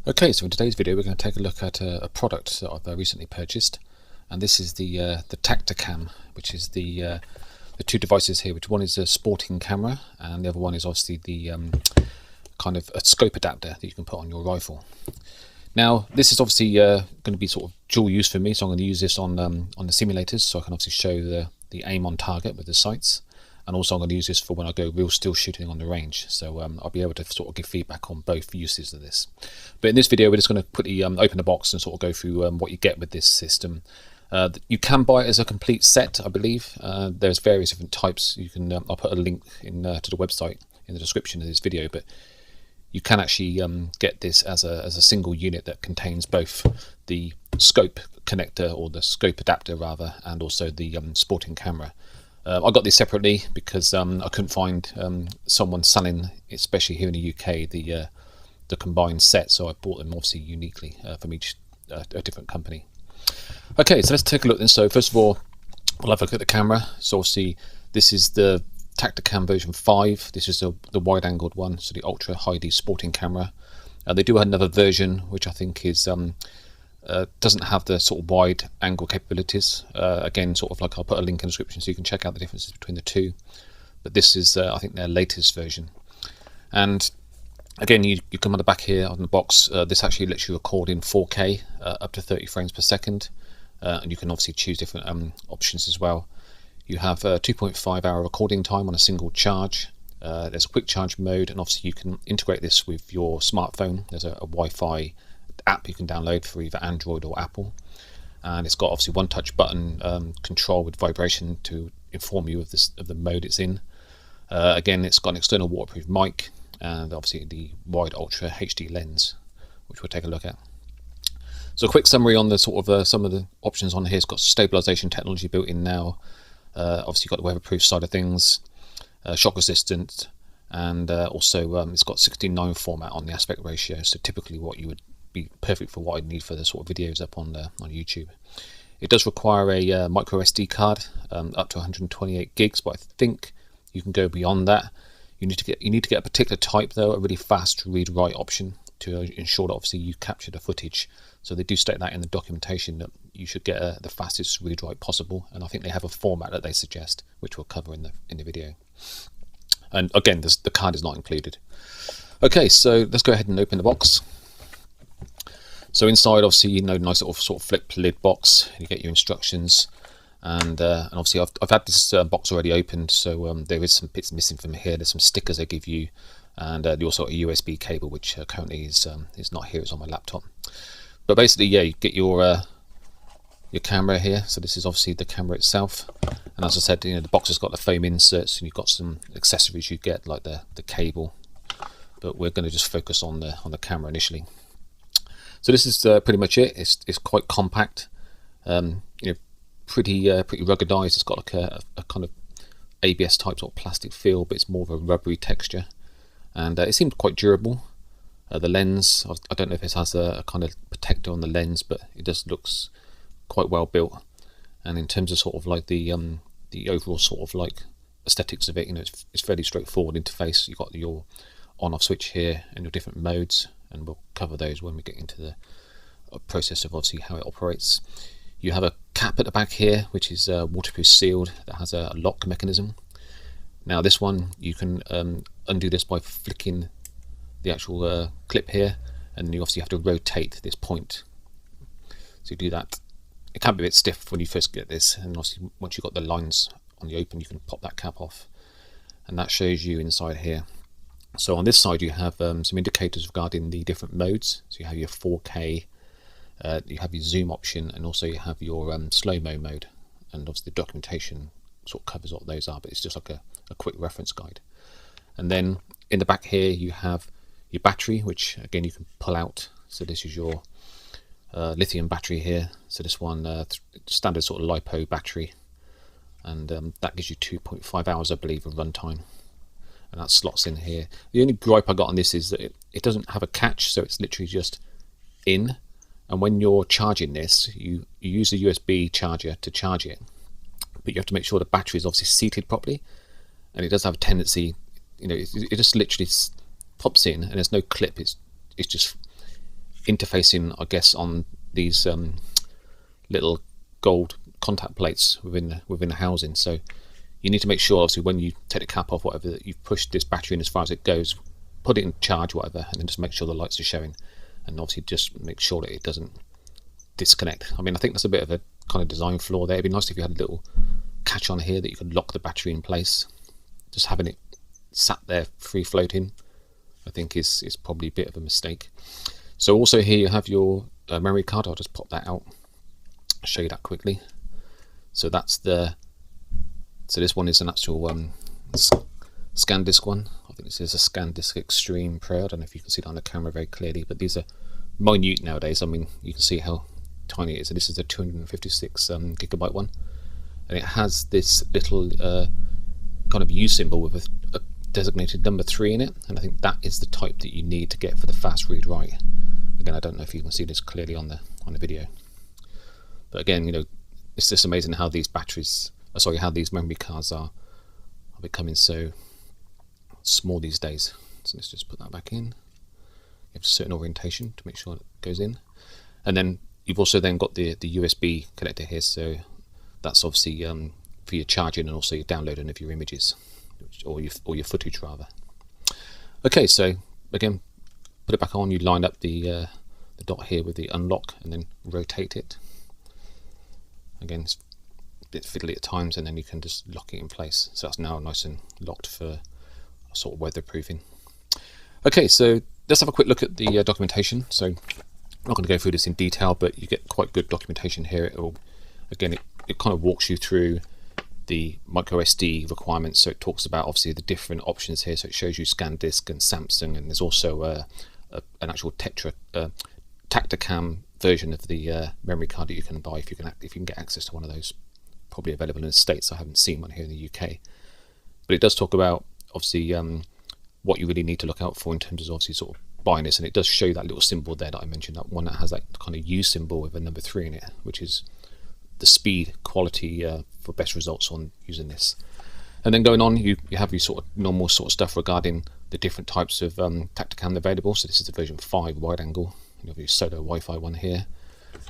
Okay, so in today's video we're going to take a look at a product that I've recently purchased, and this is the Tactacam, which is the two devices here. Which one is a sporting camera, and the other one is obviously the kind of a scope adapter that you can put on your rifle. Now, this is obviously going to be sort of dual use for me, so I'm going to use this on the simulators, so I can obviously show the aim on target with the sights. And also I'm going to use this for when I go real still shooting on the range, so I'll be able to sort of give feedback on both uses of this. But in this video we're just going to quickly open the box and sort of go through what you get with this system. You can buy it as a complete set, I believe. There's various different types. You can I'll put a link in to the website in the description of this video, but you can actually get this as a single unit that contains both the scope connector, or the scope adapter rather, and also the sporting camera. I got these separately because I couldn't find someone selling, especially here in the UK, the combined set, so I bought them obviously uniquely from each a different company. Okay, so let's take a look then. So first of all, we'll have a look at the camera. So obviously this is the Tactacam version 5. This is the wide-angled one, so the ultra high-D sporting camera. They do have another version which I think is doesn't have the sort of wide angle capabilities. Again, sort of like I'll put a link in the description so you can check out the differences between the two. But this is I think their latest version. And again, you come on the back here on the box. This actually lets you record in 4K up to 30 frames per second, and you can obviously choose different options as well. You have a 2.5 hour recording time on a single charge. There's a quick charge mode, and obviously you can integrate this with your smartphone. There's a Wi-Fi app you can download for either Android or Apple, and it's got obviously one touch button control with vibration to inform you of the mode it's in. Again, it's got an external waterproof mic, and obviously the wide ultra HD lens, which we'll take a look at. So a quick summary on the sort of some of the options on here. It's got stabilization technology built in now. Obviously got the weatherproof side of things, shock resistant, and also it's got 16:9 format on the aspect ratio, so typically what you would be perfect for what I need for the sort of videos up on YouTube. It does require a micro SD card up to 128 gigs, but I think you can go beyond that. You need to get a particular type though, a really fast read-write option to ensure that obviously you capture the footage. So they do state that in the documentation that you should get the fastest read-write possible, and I think they have a format that they suggest, which we'll cover in the video. And again, the card is not included. Okay, so let's go ahead and open the box. So inside, obviously, nice little sort of flip lid box. You get your instructions, and obviously I've had this box already opened, so there is some bits missing from here. There's some stickers they give you, and also a USB cable, which currently is not here. It's on my laptop. But basically, yeah, you get your camera here. So this is obviously the camera itself, and as I said, the box has got the foam inserts, and you've got some accessories you get like the cable. But we're going to just focus on the camera initially. So this is pretty much it. It's quite compact, pretty ruggedized. It's got like a kind of ABS type sort of plastic feel, but it's more of a rubbery texture, and it seems quite durable. The lens, I don't know if it has a kind of protector on the lens, but it just looks quite well built. And in terms of sort of like the overall sort of like aesthetics of it, it's fairly straightforward interface. You've got your on-off switch here and your different modes, and we'll cover those when we get into the process of obviously how it operates. You have a cap at the back here, which is waterproof sealed, that has a lock mechanism. Now this one, you can undo this by flicking the actual clip here, and you obviously have to rotate this point. So you do that. It can be a bit stiff when you first get this, and obviously once you've got the lines on the open, you can pop that cap off, and that shows you inside here. So on this side you have some indicators regarding the different modes. So you have your 4K, you have your zoom option, and also you have your slow-mo mode, and obviously the documentation sort of covers what those are, but it's just like a quick reference guide. And then in the back here you have your battery, which again you can pull out. So this is your lithium battery here. So this one, standard sort of LiPo battery, and that gives you 2.5 hours, I believe, of runtime. And that slots in here. The only gripe I got on this is that it doesn't have a catch, so it's literally just in. And when you're charging this, you use a USB charger to charge it, but you have to make sure the battery is obviously seated properly. And it does have a tendency, it just literally pops in, and there's no clip. It's just interfacing, I guess, on these little gold contact plates within the housing. So you need to make sure, obviously, when you take the cap off, whatever, that you've pushed this battery in as far as it goes, put it in charge, whatever, and then just make sure the lights are showing, and obviously just make sure that it doesn't disconnect. I mean, I think that's a bit of a kind of design flaw there. It'd be nice if you had a little catch on here that you could lock the battery in place. Just having it sat there free floating, I think is probably a bit of a mistake. So also here you have your memory card. I'll just pop that out, show you that quickly. So that's this one is an actual scan disk one. I think this is a scan disk Extreme Pro. I don't know if you can see that on the camera very clearly, but these are minute nowadays. I mean, you can see how tiny it is. So this is a 256 gigabyte one, and it has this little kind of U symbol with a designated number 3 in it, and I think that is the type that you need to get for the fast read write. Again, I don't know if you can see this clearly on the video, but again, you know, it's just amazing how these how these memory cards are becoming so small these days. So let's just put that back in. You have a certain orientation to make sure it goes in, and then you've also then got the USB connector here. So that's obviously for your charging and also your downloading of your images, or your footage rather. Okay, so again, put it back on. You line up the dot here with the unlock, and then rotate it. Again, it's a bit fiddly at times, and then you can just lock it in place. So that's now nice and locked for sort of weatherproofing. Okay, so let's have a quick look at the documentation. So I'm not going to go through this in detail, but you get quite good documentation here. It kind of walks you through the Microsd requirements. So it talks about obviously the different options here. So it shows you ScanDisk and Samsung, and there's also an actual Tactacam version of the memory card that you can buy if you can get access to one of those. Probably available in the States. I haven't seen one here in the UK, but it does talk about obviously what you really need to look out for in terms of obviously sort of buying this, and it does show that little symbol there that I mentioned, that one that has that kind of U symbol with a number 3 in it, which is the speed quality for best results on using this. And then going on, you have your sort of normal sort of stuff regarding the different types of Tactacam available. So this is the version 5 wide angle. You have your solo Wi-Fi one here,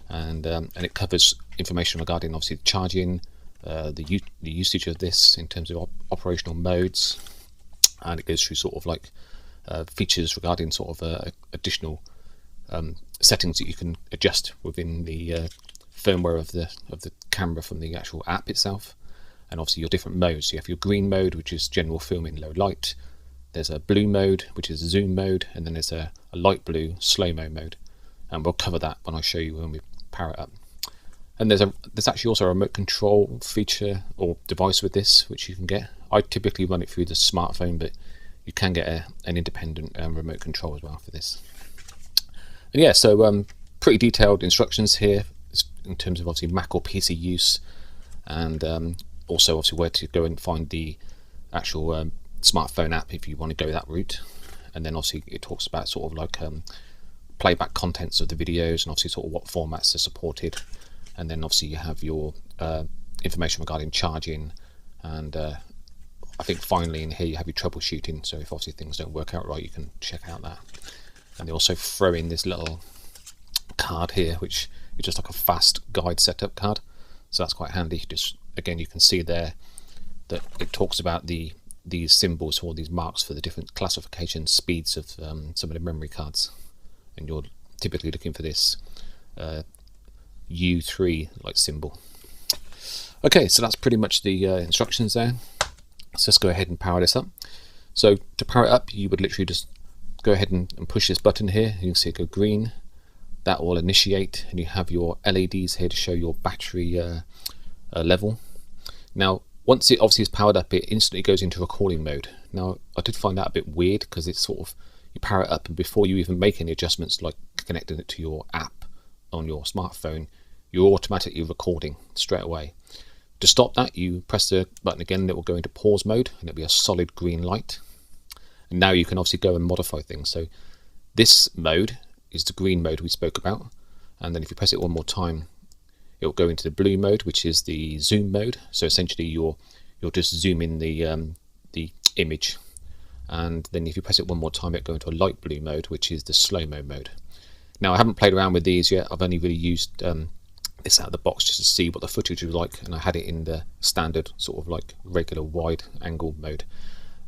and it covers information regarding obviously the charging, the usage of this in terms of operational modes, and it goes through sort of like features regarding sort of additional settings that you can adjust within the firmware of the camera from the actual app itself, and obviously your different modes. So you have your green mode, which is general filming low light. There's a blue mode, which is zoom mode, and then there's a light blue slow-mo mode, and we'll cover that when I show you when we power it up. And there's actually also a remote control feature or device with this, which you can get. I typically run it through the smartphone, but you can get an independent remote control as well for this. And yeah, so pretty detailed instructions here in terms of obviously Mac or PC use, and also obviously where to go and find the actual smartphone app if you want to go that route. And then obviously it talks about sort of like playback contents of the videos, and obviously sort of what formats are supported. And then obviously you have your information regarding charging, and I think finally in here you have your troubleshooting. So if obviously things don't work out right, you can check out that. And they also throw in this little card here, which is just like a fast guide setup card. So that's quite handy. Just again, you can see there that it talks about these symbols or these marks for the different classification speeds of some of the memory cards, and you're typically looking for this U3 like symbol. Okay, so that's pretty much the instructions there. So let's go ahead and power this up. So to power it up, you would literally just go ahead and push this button here. You can see it go green. That will initiate, and you have your LEDs here to show your battery level. Now, once it obviously is powered up, it instantly goes into recording mode. Now, I did find that a bit weird because it's sort of, you power it up, and before you even make any adjustments like connecting it to your app on your smartphone, you're automatically recording straight away. To stop that, you press the button again, and it will go into pause mode, and it'll be a solid green light. And now you can obviously go and modify things. So this mode is the green mode we spoke about, and then if you press it one more time, it will go into the blue mode, which is the zoom mode. So essentially you'll just zoom in the image, and then if you press it one more time, it'll go into a light blue mode, which is the slow-mo mode. Now I haven't played around with these yet. I've only really used this out of the box just to see what the footage was like, and I had it in the standard sort of like regular wide angle mode.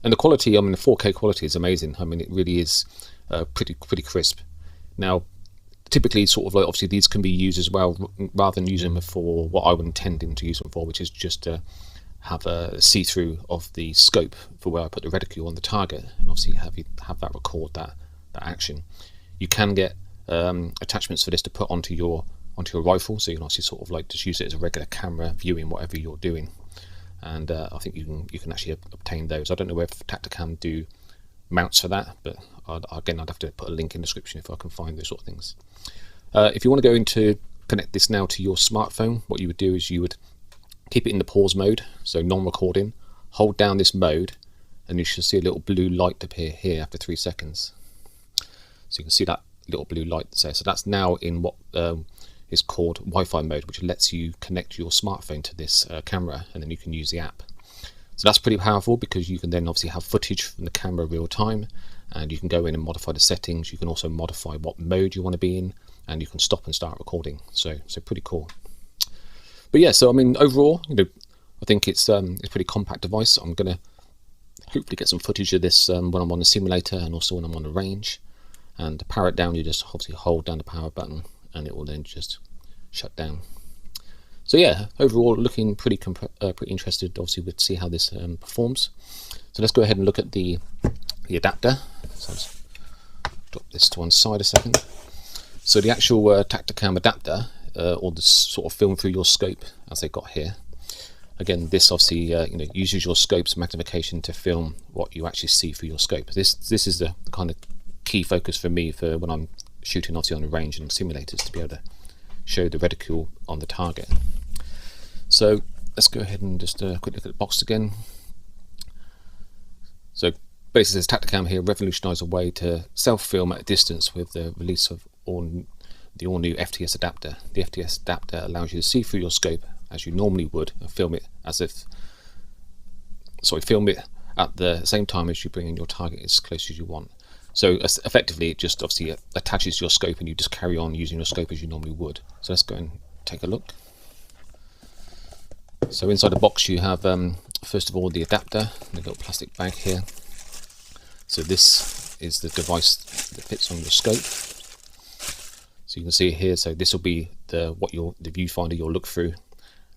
And the quality, I mean the 4K quality is amazing. I mean it really is pretty crisp. Now typically sort of like obviously these can be used as well, rather than using them for what I was intending to use them for, which is just to have a see-through of the scope for where I put the reticule on the target, and obviously have that record that action. You can get attachments for this to put onto your rifle, so you can obviously sort of like just use it as a regular camera viewing whatever you're doing. And I think you can actually obtain those. I don't know if Tactacam do mounts for that, but again I'd have to put a link in the description if I can find those sort of things. If you want to go into connect this now to your smartphone, what you would do is you would keep it in the pause mode, so non-recording, hold down this mode, and you should see a little blue light appear here after 3 seconds. So you can see that little blue light there. So that's now in what is called Wi-Fi mode, which lets you connect your smartphone to this camera, and then you can use the app. So that's pretty powerful, because you can then obviously have footage from the camera real time, and you can go in and modify the settings. You can also modify what mode you want to be in, and you can stop and start recording. So pretty cool. But yeah, so I mean overall, I think it's a pretty compact device. I'm gonna hopefully get some footage of this when I'm on the simulator, and also when I'm on the range. And to power it down, you just obviously hold down the power button, and it will then just shut down. So yeah, overall looking pretty interested obviously to see how this performs. So let's go ahead and look at the adapter. So let's drop this to one side a second. So the actual Tactacam adapter, or the sort of film through your scope as they got here. Again, this obviously uses your scope's magnification to film what you actually see through your scope. This is the kind of key focus for me for when I'm shooting obviously on the range and simulators, to be able to show the reticule on the target. So let's go ahead and just quick look at the box again. So basically says Tactacam here revolutionised a way to self-film at a distance with the release of the all-new Fts Adapter. The Fts Adapter allows you to see through your scope as you normally would, and film it at the same time as you bring in your target as close as you want. So effectively it just obviously attaches your scope, and you just carry on using your scope as you normally would. So let's go and take a look. So inside the box you have first of all the adapter, the little plastic bag here. So this is the device that fits on your scope. So you can see here, so this will be the viewfinder you'll look through,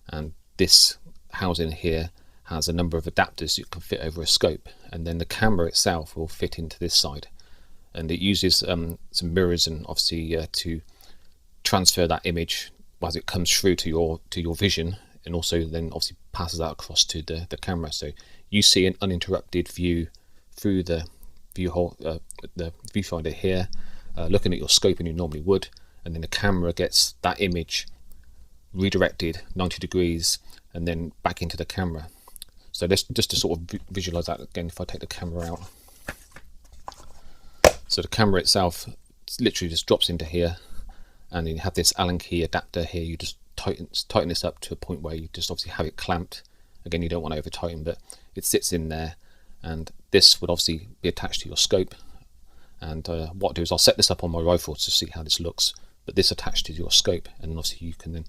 and this housing here has a number of adapters you can fit over a scope, and then the camera itself will fit into this side, and it uses some mirrors and obviously to transfer that image as it comes through to your vision, and also then obviously passes that across to the camera, so you see an uninterrupted view through the viewfinder here, looking at your scope and you normally would, and then the camera gets that image redirected 90 degrees and then back into the camera. So let's just to sort of visualize that again, if I take the camera out. So the camera itself literally just drops into here, and then you have this Allen key adapter here. You just tighten this up to a point where you just obviously have it clamped. Again, you don't want to over tighten, but it sits in there, and this would obviously be attached to your scope. And what I'll do is I'll set this up on my rifle to see how this looks, but this attached to your scope, and obviously you can then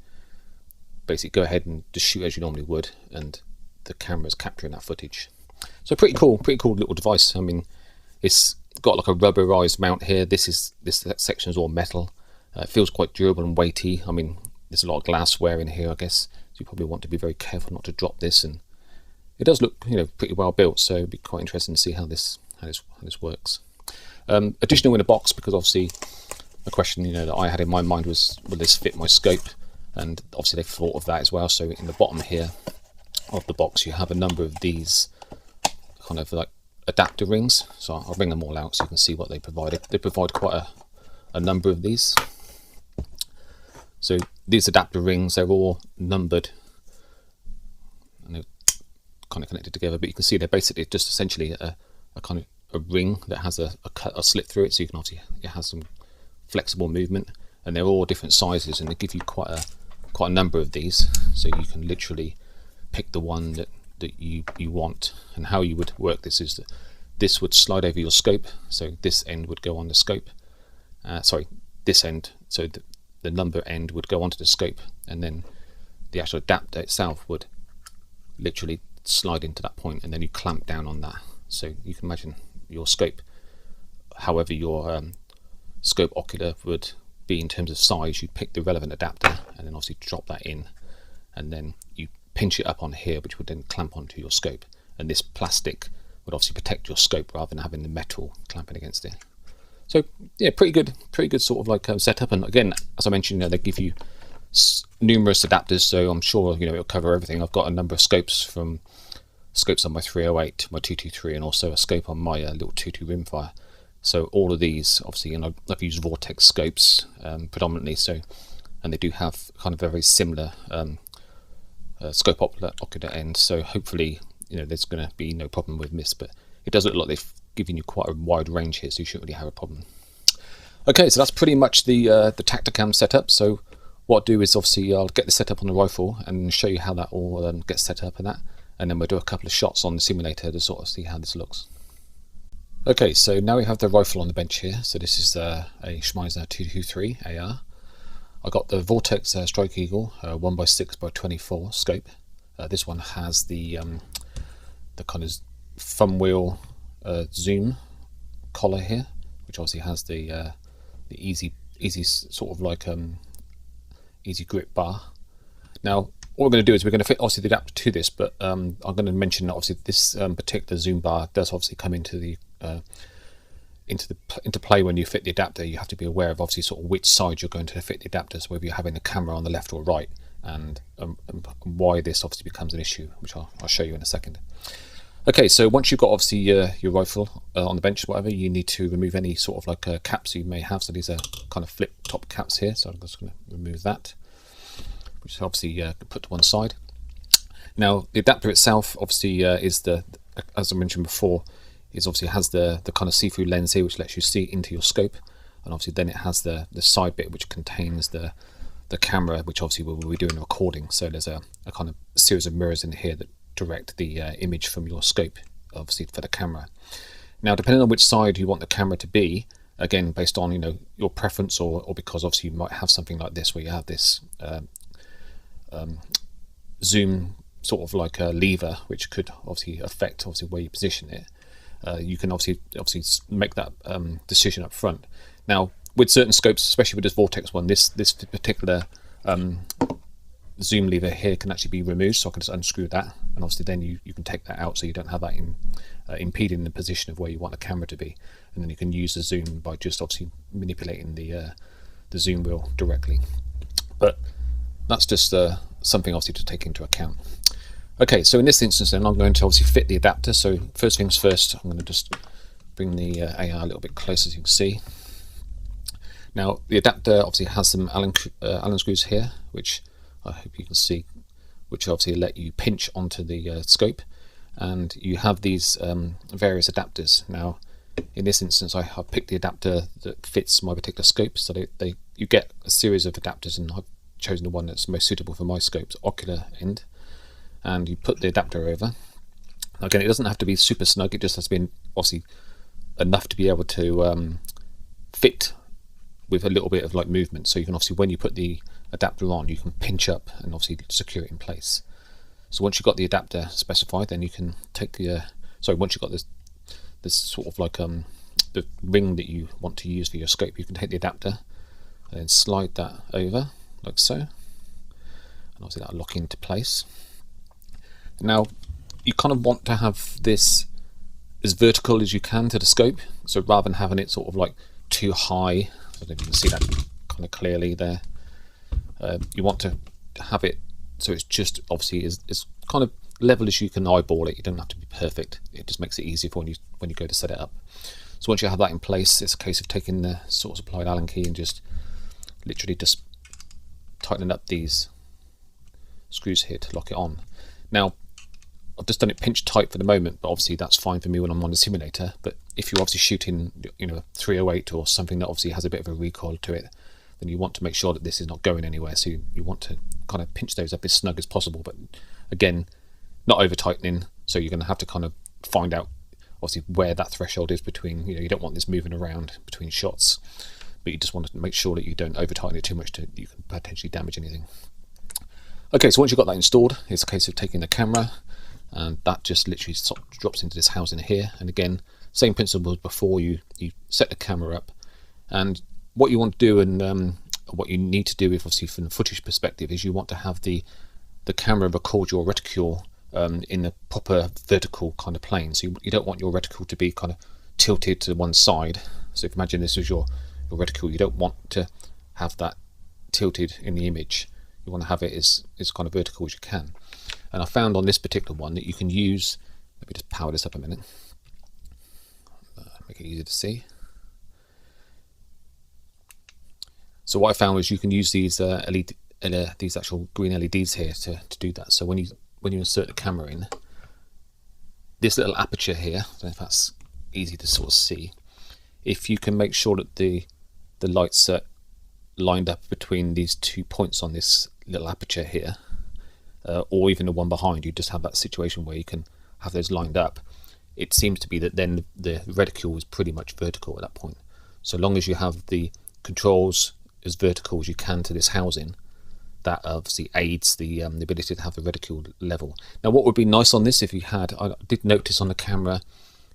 basically go ahead and just shoot as you normally would, and the camera's capturing that footage. So pretty cool little device. I mean, it's got like a rubberized mount here. This section is all metal. It feels quite durable and weighty. I mean, there's a lot of glassware in here, I guess, so you probably want to be very careful not to drop this, and it does look, pretty well built, so it'd be quite interesting to see how this works. Additional in the box, because obviously the question that I had in my mind was, will this fit my scope? And obviously they've thought of that as well. So in the bottom here of the box you have a number of these kind of like adapter rings. So I'll bring them all out so you can see what they provided. They provide quite a number of these. So these adapter rings, they're all numbered and they're kind of connected together, but you can see they're basically just essentially a kind of a ring that has a slit through it, so you can obviously, it has some flexible movement, and they're all different sizes, and they give you quite a number of these, so you can literally pick the one that you want. And how you would work this is that this would slide over your scope, so this end would go on the scope, this end, so the number end would go onto the scope, and then the actual adapter itself would literally slide into that point, and then you clamp down on that. So you can imagine your scope, however your scope ocular would be in terms of size, you'd pick the relevant adapter and then obviously drop that in, and then you pinch it up on here, which would then clamp onto your scope, and this plastic would obviously protect your scope rather than having the metal clamping against it. So yeah, pretty good sort of like setup. And again, as I mentioned, they give you numerous adapters, so I'm sure it'll cover everything. I've got a number of scopes, from scopes on my 308, my 223, and also a scope on my little 22 rimfire. So all of these, obviously, I've used Vortex scopes predominantly, so, and they do have kind of a very similar scope ocular end. So hopefully, there's going to be no problem with this. But it does look like they've given you quite a wide range here, so you shouldn't really have a problem. Okay, so that's pretty much the Tactacam setup. So what I'll do is obviously I'll get the setup on the rifle and show you how that all gets set up and then we'll do a couple of shots on the simulator to sort of see how this looks. Okay, so now we have the rifle on the bench here. So this is a Schmeiser 223 AR. I got the Vortex Strike Eagle 1x6x24 scope. This one has the kind of thumb wheel zoom collar here, which obviously has the easy sort of like easy grip bar. Now what we're going to do is we're going to fit obviously the adapter to this, but I'm going to mention that obviously this particular zoom bar does obviously come into play when you fit the adapter. You have to be aware of obviously sort of which side you're going to fit the adapter, so whether you're having the camera on the left or right, and why this obviously becomes an issue, which I'll show you in a second. Okay, so once you've got obviously your rifle on the bench, whatever, you need to remove any sort of like caps you may have. So these are kind of flip top caps here, so I'm just going to remove that, which is obviously put to one side. Now the adapter itself obviously is as I mentioned before, is obviously has the kind of see-through lens here, which lets you see into your scope, and obviously then it has the side bit which contains the camera, which obviously we'll be doing a recording. So there's a kind of series of mirrors in here that direct the image from your scope, obviously, for the camera. Now depending on which side you want the camera to be, again based on your preference, or because obviously you might have something like this where you have this zoom sort of like a lever which could obviously affect obviously where you position it. You can obviously make that decision up front. Now with certain scopes, especially with this Vortex one, this particular zoom lever here can actually be removed, so I can just unscrew that, and obviously then you can take that out, so you don't have that impeding the position of where you want the camera to be, and then you can use the zoom by just obviously manipulating the zoom wheel directly. But that's just something obviously to take into account. Okay, so in this instance then I'm going to obviously fit the adapter. So first things first, I'm going to just bring the AR a little bit closer, as you can see. Now the adapter obviously has some Allen screws here, which I hope you can see, which obviously let you pinch onto the scope, and you have these various adapters. Now in this instance I have picked the adapter that fits my particular scope, so you get a series of adapters, and I've chosen the one that's most suitable for my scope's ocular end, and you put the adapter over. Again, it doesn't have to be super snug, it just has to be obviously enough to be able to fit with a little bit of like movement, so you can obviously, when you put the adapter on, you can pinch up and obviously secure it in place. So once you've got the adapter specified, then you can take the once you've got this sort of like the ring that you want to use for your scope, you can take the adapter and then slide that over like so, and obviously that'll lock into place. Now you kind of want to have this as vertical as you can to the scope, so rather than having it sort of like too high, I don't know if you can see that kind of clearly there, you want to have it so it's just obviously as kind of level as you can eyeball it. You don't have to be perfect, it just makes it easier for when you go to set it up. So once you have that in place, it's a case of taking the sort of supplied Allen key and just literally just tightening up these screws here to lock it on. Now I've just done it pinch tight for the moment, but obviously that's fine for me when I'm on the simulator. But if you're obviously shooting 308 or something that obviously has a bit of a recoil to it, then you want to make sure that this is not going anywhere, so you want to kind of pinch those up as snug as possible, but again not over tightening, so you're going to have to kind of find out obviously where that threshold is between, you don't want this moving around between shots. but you just want to make sure that you don't over tighten it too much to you can potentially damage anything. Okay, so once you've got that installed, it's a case of taking the camera, and that just literally drops into this housing here. And again, same principle as before, you set the camera up, and what you want to do, and what you need to do, obviously from the footage perspective, is you want to have the camera record your reticule in a proper vertical kind of plane. So you don't want your reticle to be kind of tilted to one side. So if you imagine this was your reticle, you don't want to have that tilted in the image. You want to have it as kind of vertical as you can. And I found on this particular one that you can use, let me just power this up a minute, make it easier to see. So what I found was you can use these these actual green LEDs here to do that. So when you insert the camera in, this little aperture here, I don't know if that's easy to sort of see, if you can make sure that the lights are lined up between these 2 points on this little aperture here, or even the one behind, you just have that situation where you can have those lined up. It seems to be that then the reticule is pretty much vertical at that point. So long as you have the controls as vertical as you can to this housing, that obviously aids the ability to have the reticule level. Now what would be nice on this, if you had, I did notice on the camera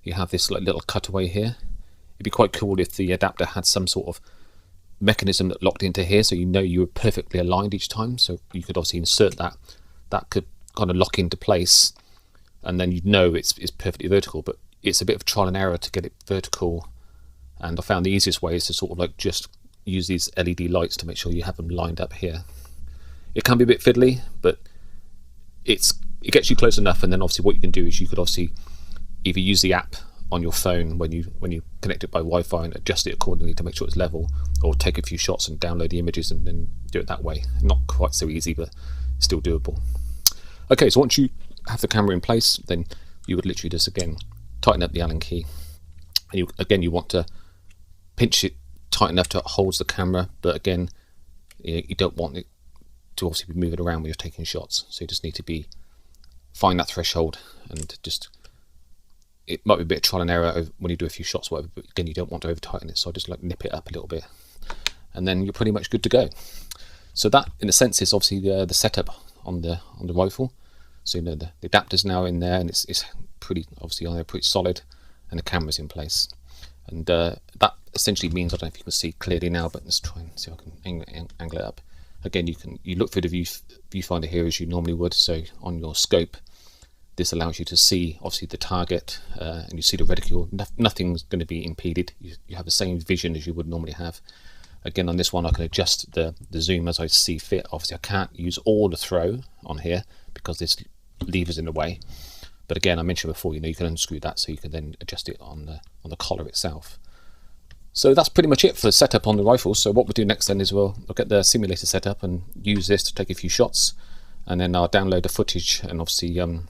you have this like little cutaway here. It'd be quite cool if the adapter had some sort of mechanism that locked into here, so you know you were perfectly aligned each time. So you could obviously insert that could kind of lock into place, and then you'd know it's perfectly vertical. But it's a bit of trial and error to get it vertical, and I found the easiest way is to sort of like just use these LED lights to make sure you have them lined up here. It can be a bit fiddly, but it gets you close enough. And then obviously what you can do is you could obviously either use the app on your phone when you connect it by Wi-Fi and adjust it accordingly to make sure it's level, or take a few shots and download the images and then do it that way. Not quite so easy, but still doable. Okay, so once you have the camera in place, then you would literally just again tighten up the Allen key, and you want to pinch it tight enough to hold the camera, but again you don't want it to obviously be moving around when you're taking shots. So you just need to find that threshold, and just, it might be a bit of trial and error when you do a few shots, whatever, but again you don't want to over tighten it. So I just like nip it up a little bit, and then you're pretty much good to go. So that in a sense is obviously the setup on the rifle. So you know the adapter's now in there, and it's pretty obviously on there, pretty solid, and the camera's in place. And that essentially means, I don't know if you can see clearly now, but let's try and see if I can angle it up. Again, you look through the viewfinder here as you normally would. So on your scope, this allows you to see obviously the target, and you see the reticule. Nothing's going to be impeded. You have the same vision as you would normally have. Again, on this one I can adjust the zoom as I see fit. Obviously I can't use all the throw on here because this lever's in the way. But again, I mentioned before, you can unscrew that, so you can then adjust it on the collar itself. So that's pretty much it for the setup on the rifle. So what we'll do next then is we'll get the simulator set up and use this to take a few shots, and then I'll download the footage and obviously and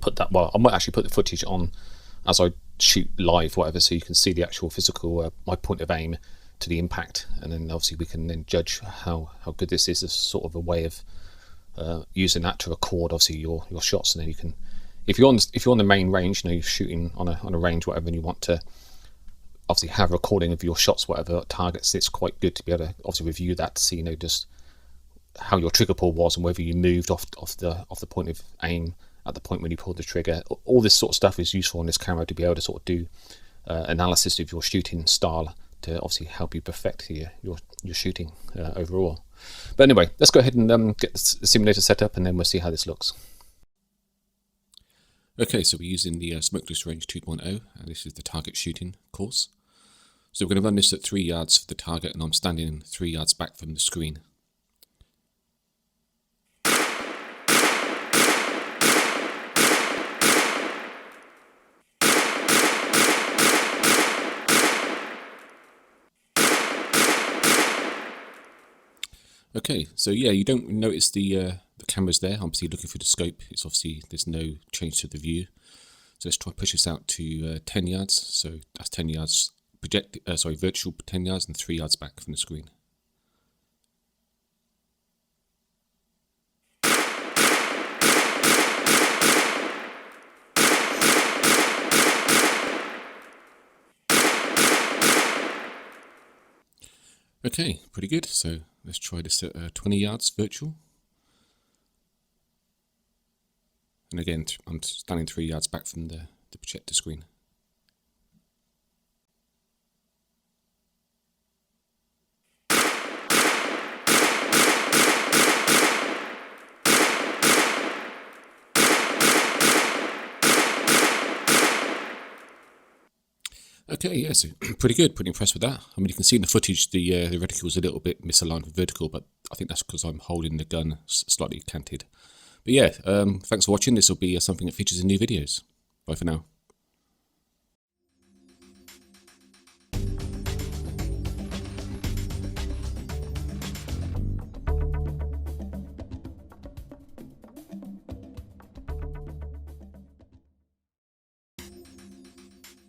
put that, well, I might actually put the footage on as I shoot live, whatever, so you can see the actual physical my point of aim to the impact, and then obviously we can then judge how good this is as sort of a way of using that to record obviously your shots. And then you can, if you're on the main range, you're shooting on a range, whatever, and you want to obviously have a recording of your shots, whatever targets, it's quite good to be able to obviously review that to see just how your trigger pull was and whether you moved off the point of aim at the point when you pulled the trigger. All this sort of stuff is useful on this camera to be able to sort of do analysis of your shooting style to obviously help you perfect your shooting overall. But anyway, let's go ahead and get the simulator set up, and then we'll see how this looks. Okay, so we're using the Smokeless Range 2.0, and this is the target shooting course. So we're going to run this at 3 yards for the target, and I'm standing 3 yards back from the screen. Okay, so yeah, you don't notice the camera's there. Obviously looking through the scope, it's obviously there's no change to the view. So let's try and push this out to 10 yards. So that's 10 yards virtual 10 yards and 3 yards back from the screen. Okay, pretty good. So let's try this at 20 yards virtual. And again, I'm standing 3 yards back from the projector screen. Okay, yeah, so pretty good, pretty impressed with that. I mean, you can see in the footage the reticle is a little bit misaligned with vertical, but I think that's because I'm holding the gun slightly canted. But yeah, thanks for watching. This will be something that features in new videos. Bye for now.